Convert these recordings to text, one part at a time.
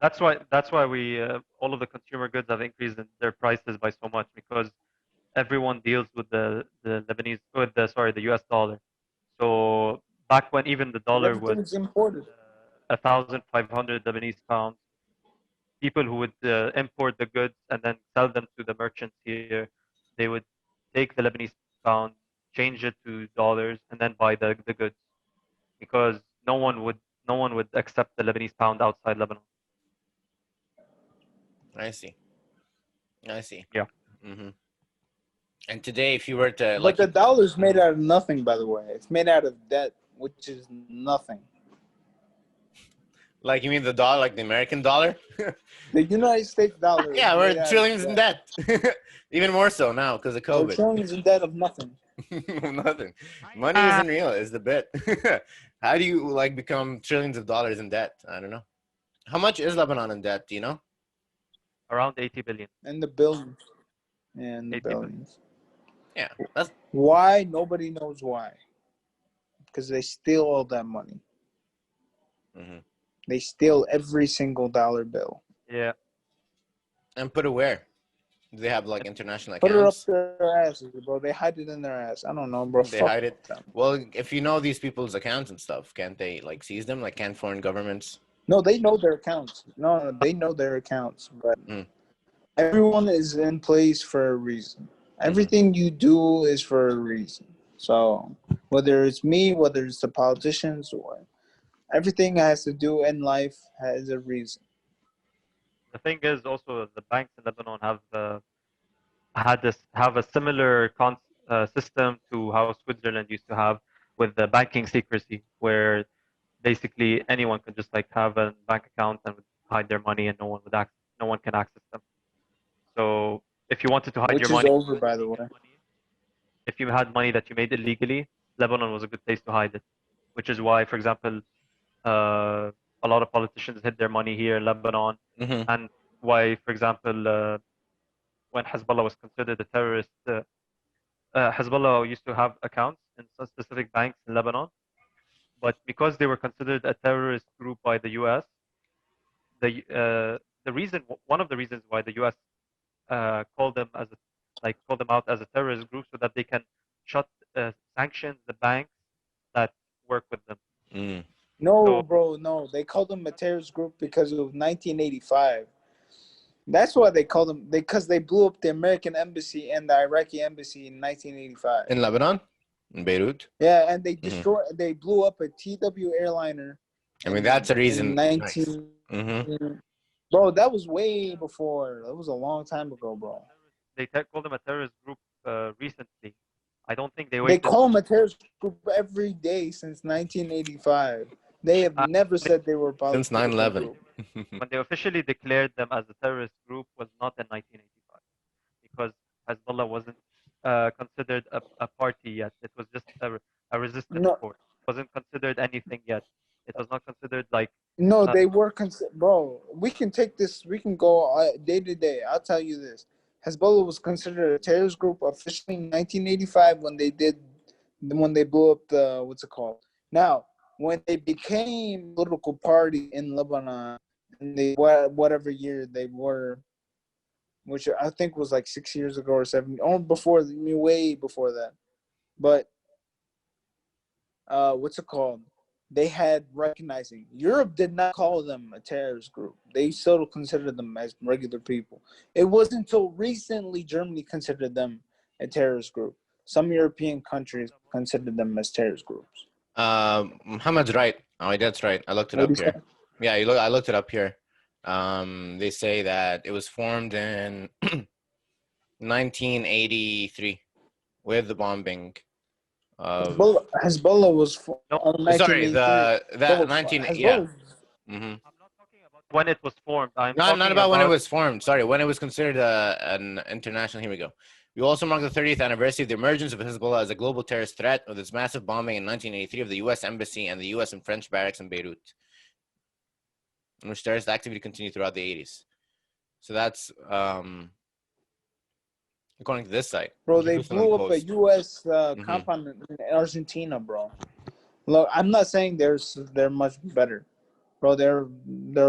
That's why we all of the consumer goods have increased in their prices by so much because everyone deals with the Lebanese with the sorry the U.S. dollar. So back when even the But dollar was everything's imported. 1,500 Lebanese pounds, people who would import the goods and then sell them to the merchants here, they would take the Lebanese pound, change it to dollars, and then buy the goods because no one would accept the Lebanese pound outside Lebanon. I see. I see. Yeah. Hmm. And today, if you were to But the dollar's made out of nothing, by the way. It's made out of debt, which is nothing. like you mean the dollar, like the American dollar? The United States dollar Yeah, is we're made out trillions of in debt. debt. Even more so now because of We're COVID. trillions in debt of nothing. Nothing. Money isn't real, is the bit. How do you like become trillions of dollars in debt? I don't know. How much is Lebanon in debt? Do you know? Around 80 billion. And the billions. And the 80 billion. billions. Yeah, that's Why? Nobody knows why. Because they steal all that money. Mhm. They steal every single dollar bill. Yeah. And put it where? Do they have like international Put it up accounts? their asses, bro. They hide it in their ass. I don't know, bro. They Fuck hide it. them. Well, if you know these people's accounts and stuff, can't they like seize them? Like, can't foreign governments? No, they know their accounts. No, they know their accounts. But Mm. everyone is in place for a reason. Everything you do is for a reason. So whether it's me, whether it's the politicians, or everything has to do in life has a reason. The thing is also the banks in Lebanon have a similar system to how Switzerland used to have with the banking secrecy, where basically anyone could just like have a bank account and would hide their money and no one can access them. So if you wanted to hide your Which is money, over, by the way. if you had money that you made illegally, Lebanon was a good place to hide it. Which is why, for example, a lot of politicians hid their money here in Lebanon, Mm-hmm. and why, for example, when Hezbollah was considered a terrorist, Hezbollah used to have accounts in some specific banks in Lebanon, but because they were considered a terrorist group by the U.S., the reason one of the reasons why the U.S. Called them as a, like called them out as a terrorist group so that they can shut sanction the banks that work with them. Mm. No, So bro, no. They called them a terrorist group because of 1985. That's why they called them because they blew up the American embassy and the Iraqi embassy in 1985. In Lebanon, in Beirut. Yeah, and they Mhm. they blew up a TW airliner. I mean, that's a reason. In 19. Mm-hmm. Bro, that was way before. That was a long time ago, bro. they called them a terrorist group recently. I don't think they They waited. call them a terrorist group every day since 1985. They have never said they were a Since political 9/11. group. When they officially declared them as a terrorist group was not in 1985 because Hezbollah wasn't considered a party yet. It was just a resistance No, force. It wasn't considered anything yet. It was not considered like no, uh, they were bro. We can take this. We can go day to day. I'll tell you this: Hezbollah was considered a terrorist group officially in 1985 when they blew up the what's it called? Now, when they became a political party in Lebanon, and they whatever year they were, which I think was like 6 years ago or 7, or before, way before that. But what's it called? They had recognizing. Europe did not call them a terrorist group. They still considered them as regular people. It wasn't until recently Germany considered them a terrorist group. Some European countries considered them as terrorist groups. Muhammad's right. Oh, that's right. I looked it What do up you say? here. Yeah, you look. I looked it up here. They say that it was formed in 1983 with the bombing of. Hezbollah was no. on Sorry, 1983. that Bro, 19. Yeah. Hezbollah. Mm-hmm. I'm not talking about when it was formed. I'm Not talking about when it about was formed. Sorry, when it was considered an international. Here we go. We also mark the 30th anniversary of the emergence of Hezbollah as a global terrorist threat with its massive bombing in 1983 of the U.S. Embassy and the U.S. and French barracks in Beirut, in which terrorist activity continued throughout the 80s. So that's according to this site. Bro, they Jerusalem blew up a Post. U.S. Mm-hmm. compound in Argentina, bro. Look, I'm not saying they're much better. bro. They're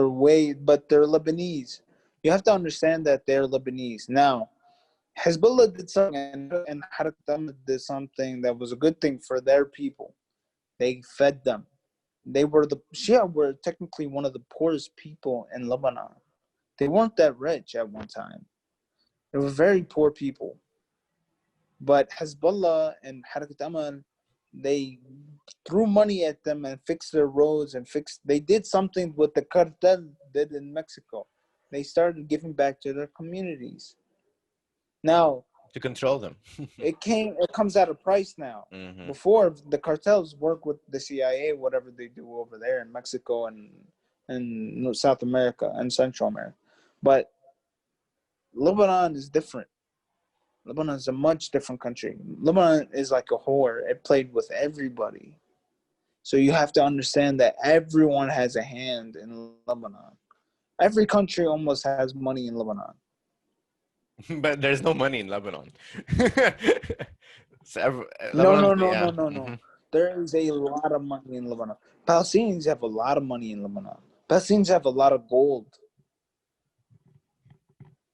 way, but they're Lebanese. You have to understand that they're Lebanese. Now, Hezbollah did something, and Harakat Ahmad did something that was a good thing for their people. They fed them. They were the Shia were technically one of the poorest people in Lebanon. They weren't that rich at one time. They were very poor people. But Hezbollah and Harakat Amal, they threw money at them and fixed their roads and fixed. They did something what the cartel did in Mexico. They started giving back to their communities. Now To control them. it comes at a price now. Mm-hmm. Before the cartels work with the CIA, whatever they do over there in Mexico and South America and Central America, but Lebanon is different. Lebanon is a much different country. Lebanon is like a whore. It played with everybody. So you have to understand that everyone has a hand in Lebanon. Every country almost has money in Lebanon. But there's no money in Lebanon. So No, Lebanon's, no, no, yeah. no, no, no. There is a lot of money in Lebanon. Palestinians have a lot of money in Lebanon. Palestinians have a lot of gold.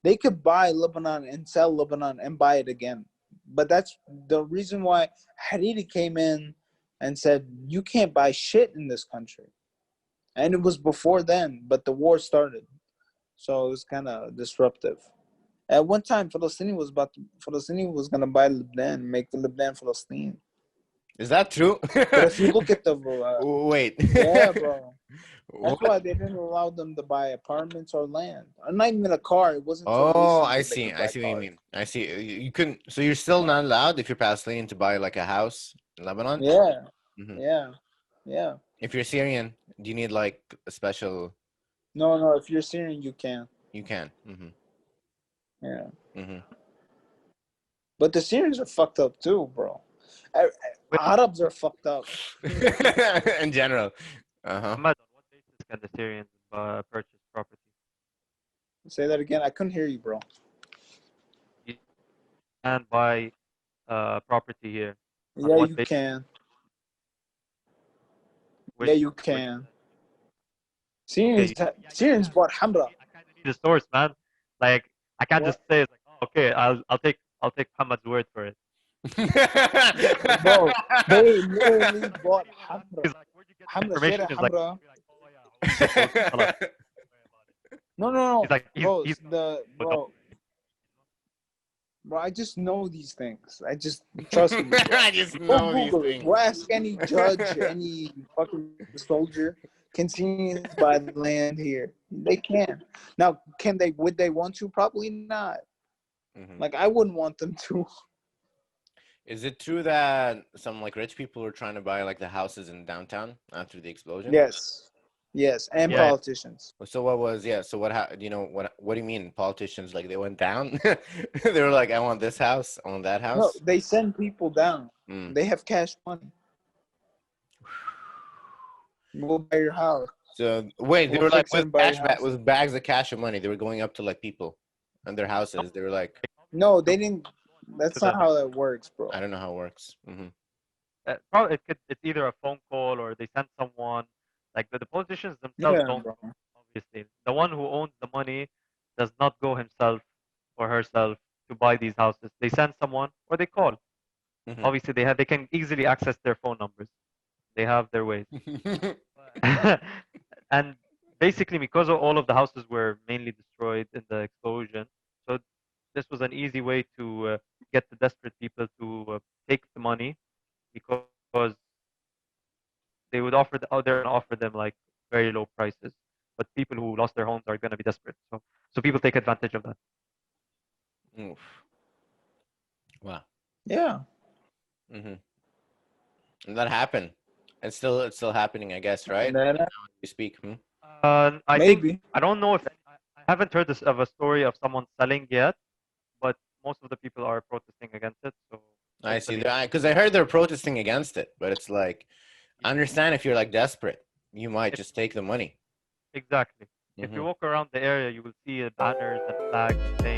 They could buy Lebanon and sell Lebanon and buy it again. But that's the reason why Hariri came in and said, you can't buy shit in this country. And it was before then, but the war started. So it was kind of disruptive. At one time, Palestinian was gonna buy Lebanon, make Lebanon Palestine. Is that true? But if you look at the Wait. yeah, bro, that's What? why they didn't allow them to buy apartments or land, or not even a car. It wasn't until Oh, recently I they see. could I buy see what you cars. mean. I see. You couldn't. So you're still not allowed if you're Palestinian to buy like a house in Lebanon. Yeah, Hmm. yeah, yeah. If you're Syrian, do you need like a special? No, no. If you're Syrian, you can. You can. Hmm. Yeah, Hmm. but the Syrians are fucked up too, bro. A- Wait, Arabs are fucked up. In general. Uh-huh. Ahmad, on what basis can the Syrians purchase property? Say that again. I couldn't hear you, bro. You can buy property here. On Yeah, what you basis? can. Which Yeah, you which can. okay, Syrians bought Hamra. I kind of need a source, man. Like I can't What, just say it's like, oh, okay, I'll take Muhammad's word for it. bro? They literally bought Hamra. He's like, where'd you get the Hamra, information? Share He's like, Hamra. be like, oh yeah, I was supposed to tell us. Don't worry about it. No, no, He's no, like, bro. he's The so dumb. bro. I just know these things. I just trust me, bro. I just Go know these Google it. things. Go ask any judge, any fucking soldier. Can Syrians buy land here? They can. Now, can they? Would they want to? Probably not. Mhm. Like I wouldn't want them to. Is it true that some like rich people were trying to buy like the houses in downtown after the explosion? Yes, yes, and Yeah, politicians. So what was so do you know what do you mean politicians like they went down? They were like, I want this house, I want that No, house. they send people down. Mm. They have cash money. We'll buy your house. So wait, they We'll were like fix it with and buy your house. with bags of cash and money. They were going up to like people and their houses. They were like, No, they didn't. That's to not the how that works, bro. I don't know how it works. Hmm. probably it's either a phone call or they send someone. Like the politicians themselves Yeah, don't bro. go, obviously. The one who owns the money does not go himself or herself to buy these houses. They send someone or they call. Hmm. Obviously, they can easily access their phone numbers. They have their ways. And basically, because all of the houses were mainly destroyed in the explosion, so this was an easy way to get the desperate people to take the money because they would they're gonna offer them like very low prices. But people who lost their homes are gonna be desperate. So people take advantage of that. Oof. Wow. Yeah. Hmm. And that happened. It's still happening, I guess, right? And then, You speak. Hmm? I think maybe. I don't know if I haven't heard of a story of someone selling yet, but most of the people are protesting against it. So I see. hopefully, Because I heard they're protesting against it, but it's like, I understand if you're like desperate, you might it's just take the money. exactly. If you Hmm. walk around the area, you will see banners and flags saying